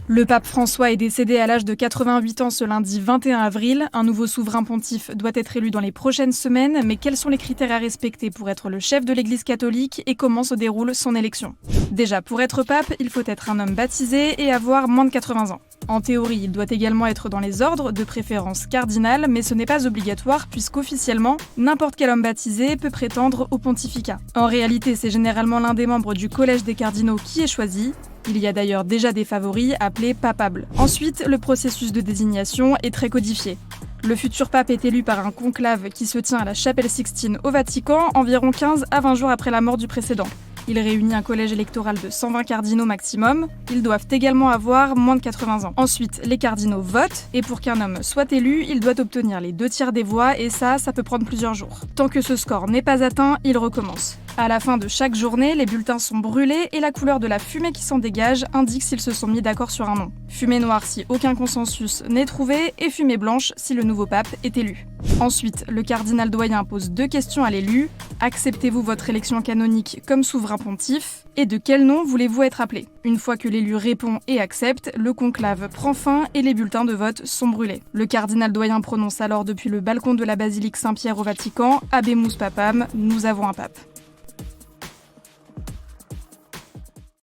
Le pape François est décédé à l'âge de 88 ans ce lundi 21 avril. Un nouveau souverain pontife doit être élu dans les prochaines semaines, mais quels sont les critères à respecter pour être le chef de l'Église catholique et comment se déroule son élection? Déjà, pour être pape, il faut être un homme baptisé et avoir moins de 80 ans. En théorie, il doit également être dans les ordres, de préférence cardinal, mais ce n'est pas obligatoire puisqu'officiellement, n'importe quel homme baptisé peut prétendre au pontificat. En réalité, c'est généralement l'un des membres du collège des cardinaux qui est choisi. Il y a d'ailleurs déjà des favoris appelés papables. Ensuite, le processus de désignation est très codifié. Le futur pape est élu par un conclave qui se tient à la chapelle Sixtine au Vatican environ 15 à 20 jours après la mort du précédent. Il réunit un collège électoral de 120 cardinaux maximum. Ils doivent également avoir moins de 80 ans. Ensuite, les cardinaux votent, et pour qu'un homme soit élu, il doit obtenir les 2/3 des voix, et ça peut prendre plusieurs jours. Tant que ce score n'est pas atteint, il recommence. À la fin de chaque journée, les bulletins sont brûlés et la couleur de la fumée qui s'en dégage indique s'ils se sont mis d'accord sur un nom. Fumée noire si aucun consensus n'est trouvé et fumée blanche si le nouveau pape est élu. Ensuite, le cardinal doyen pose 2 questions à l'élu. Acceptez-vous votre élection canonique comme souverain pontife? Et de quel nom voulez-vous être appelé? Une fois que l'élu répond et accepte, le conclave prend fin et les bulletins de vote sont brûlés. Le cardinal doyen prononce alors depuis le balcon de la basilique Saint-Pierre au Vatican: Habemus Papam, nous avons un pape.